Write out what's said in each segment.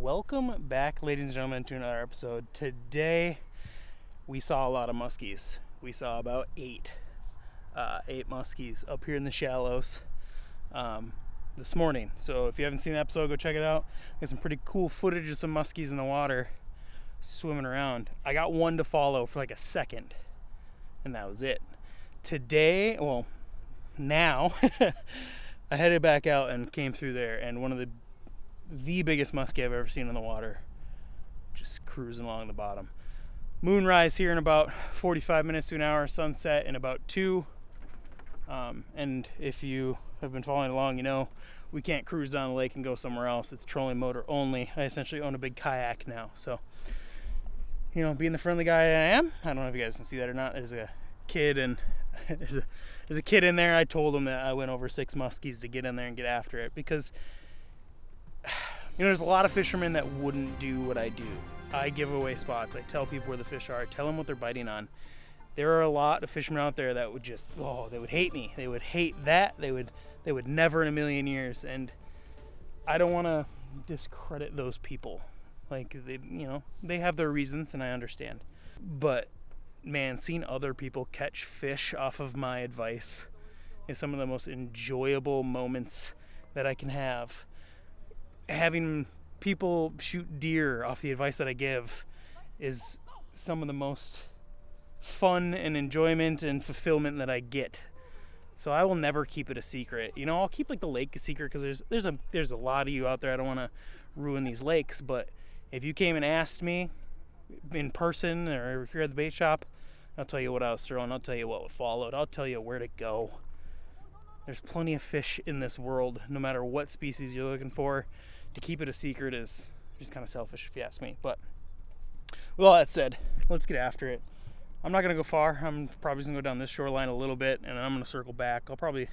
Welcome back, ladies and gentlemen, to another episode. Today we saw a lot of muskies. We saw about eight muskies up here in the shallows this morning. So if you haven't seen the episode, go check it out. There's some pretty cool footage of some muskies in the water swimming around. I got one to follow for like a second, and that was it. Today, now I headed back out and came through there, and one of the biggest muskie I've ever seen in the water, just cruising along the bottom. Moonrise here in about 45 minutes to an hour, sunset in about 2. And if you have been following along, you know we can't cruise down the lake and go somewhere else. It's trolling motor only. I essentially own a big kayak now, so you know, being the friendly guy I am, I don't know if you guys can see that or not. There's a kid and there's a kid in there. I told him that I went over 6 muskies to get in there and get after it, because you know, there's a lot of fishermen that wouldn't do what I do. I give away spots. I tell people where the fish are. I tell them what they're biting on. There are a lot of fishermen out there that would just, they would hate me. They would hate that. They would never in a million years. And I don't want to discredit those people. Like, they have their reasons, and I understand. But man, seeing other people catch fish off of my advice is some of the most enjoyable moments that I can have. Having people shoot deer off the advice that I give is some of the most fun and enjoyment and fulfillment that I get. So I will never keep it a secret. You know, I'll keep like the lake a secret, because there's a lot of you out there. I don't want to ruin these lakes, but if you came and asked me in person, or if you're at the bait shop, I'll tell you what I was throwing. I'll tell you what followed. I'll tell you where to go. There's plenty of fish in this world, no matter what species you're looking for. To keep it a secret is just kind of selfish, if you ask me. But with all that said, let's get after it. I'm not going to go far. I'm probably just going to go down this shoreline a little bit, and I'm going to circle back. I'll probably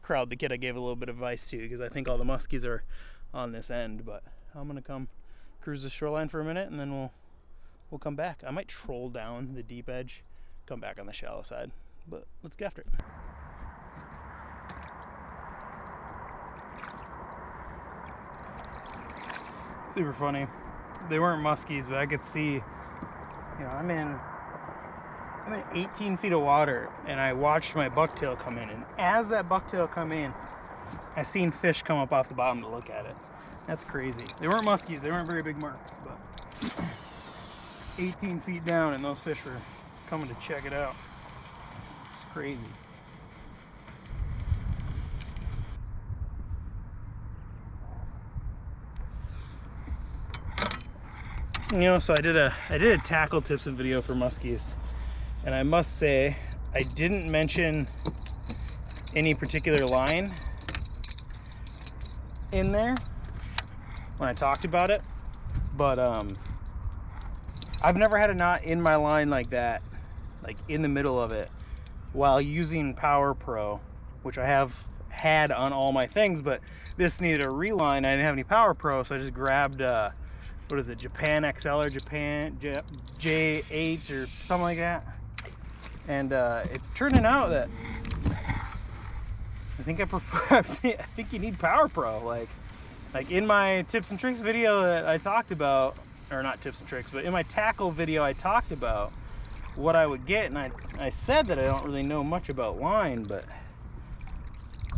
crowd the kid I gave a little bit of advice to, because I think all the muskies are on this end. But I'm going to come cruise the shoreline for a minute, and then we'll come back. I might troll down the deep edge, come back on the shallow side. But let's get after it. Super funny. They weren't muskies, but I could see, I'm in 18 feet of water, and I watched my bucktail come in, and as that bucktail come in, I seen fish come up off the bottom to look at it. That's crazy. They weren't muskies. They weren't very big marks, but 18 feet down, and those fish were coming to check it out. It's crazy. So I did a tackle tips and video for muskies, and I must say I didn't mention any particular line in there when I talked about it, but I've never had a knot in my line like that, like in the middle of it, while using Power Pro, which I have had on all my things, but this needed a reline. I didn't have any Power Pro, so I just grabbed what is it, Japan XL or Japan J8 or something like that, and it's turning out that I think I think you need Power Pro. Like in my tips and tricks video that I talked about, or not tips and tricks, but in my tackle video I talked about what I would get, and I said that I don't really know much about line, but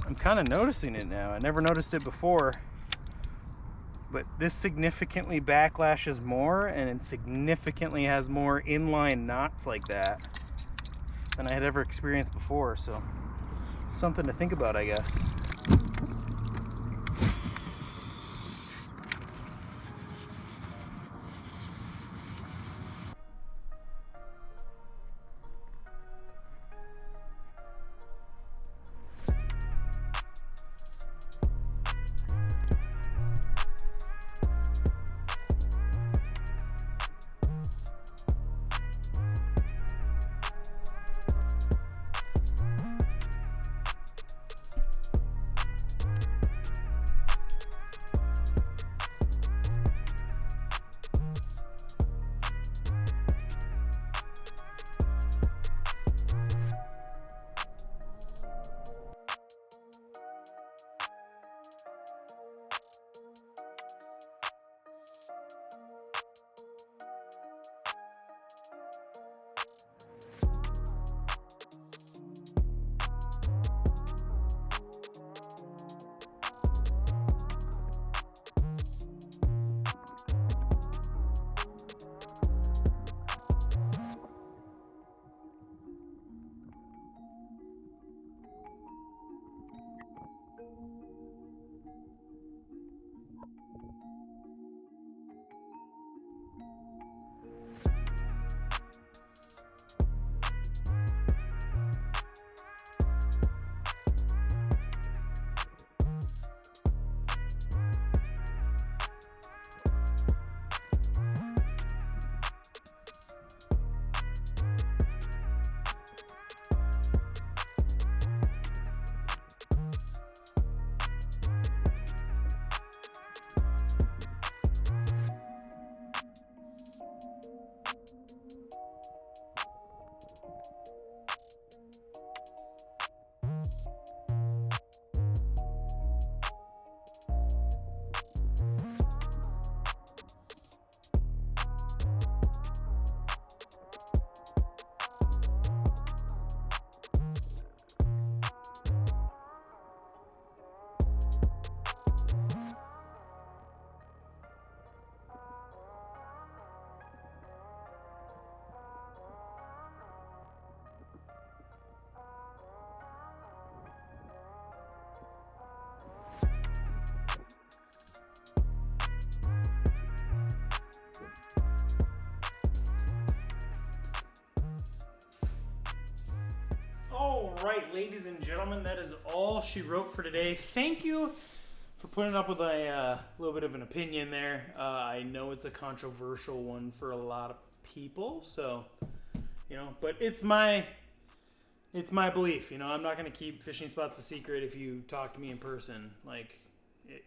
I'm kind of noticing it now. I never noticed it before. But this significantly backlashes more, and it significantly has more inline knots like that than I had ever experienced before. So something to think about, I guess. right, ladies and gentlemen, that is all she wrote for today. Thank you for putting up with a little bit of an opinion there. I know it's a controversial one for a lot of people, so, you know, but it's my belief. You know, I'm not going to keep fishing spots a secret if you talk to me in person. Like,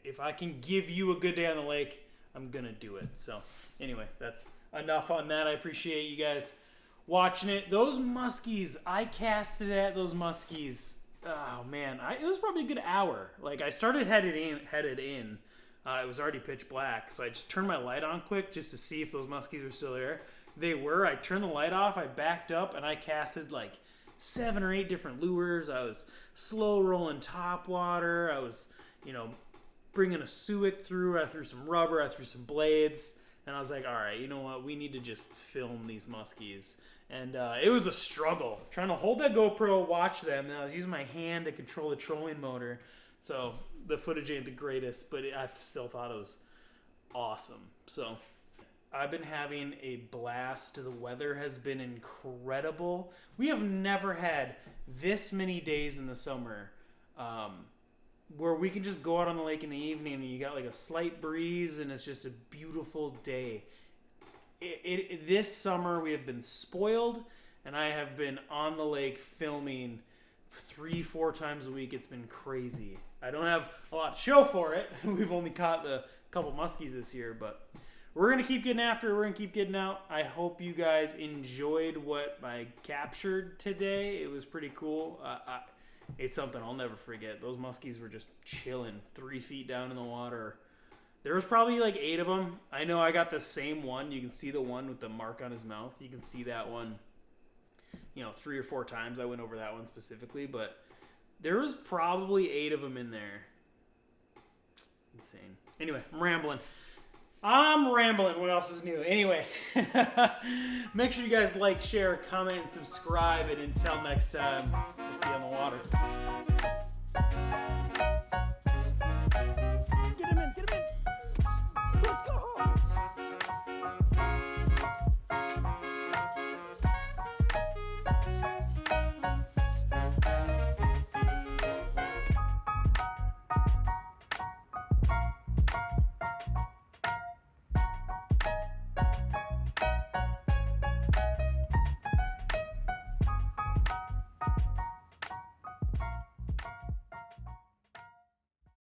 if I can give you a good day on the lake, I'm going to do it. So, anyway, that's enough on that. I appreciate you guys watching it. Those muskies, I casted at those muskies. Oh man, it was probably a good hour. Like, I started headed in. It was already pitch black, so I just turned my light on quick just to see if those muskies were still there. They were. I turned the light off. I backed up and I casted like 7 or 8 different lures. I was slow rolling top water. I was, you know, bringing a suic through. I threw some rubber. I threw some blades. And I was like, all right, you know what? We need to just film these muskies. And it was a struggle trying to hold that GoPro, watch them. And I was using my hand to control the trolling motor. So the footage ain't the greatest, but I still thought it was awesome. So I've been having a blast. The weather has been incredible. We have never had this many days in the summer where we can just go out on the lake in the evening and you got like a slight breeze and it's just a beautiful day. This summer we have been spoiled, and I have been on the lake filming 3-4 times a week. It's been crazy. I don't have a lot to show for it. We've only caught a couple muskies this year, but we're going to keep getting after it. We're going to keep getting out. I hope you guys enjoyed what I captured today. It was pretty cool. It's something I'll never forget. Those muskies were just chilling 3 feet down in the water. There was probably like 8 of them. I know I got the same one. You can see the one with the mark on his mouth. You can see that one, you know, 3 or 4 times. I went over that one specifically, but there was probably 8 of them in there. Insane. Anyway, I'm rambling. What else is new? Anyway, make sure you guys like, share, comment, and subscribe. And until next time, we'll see you on the water.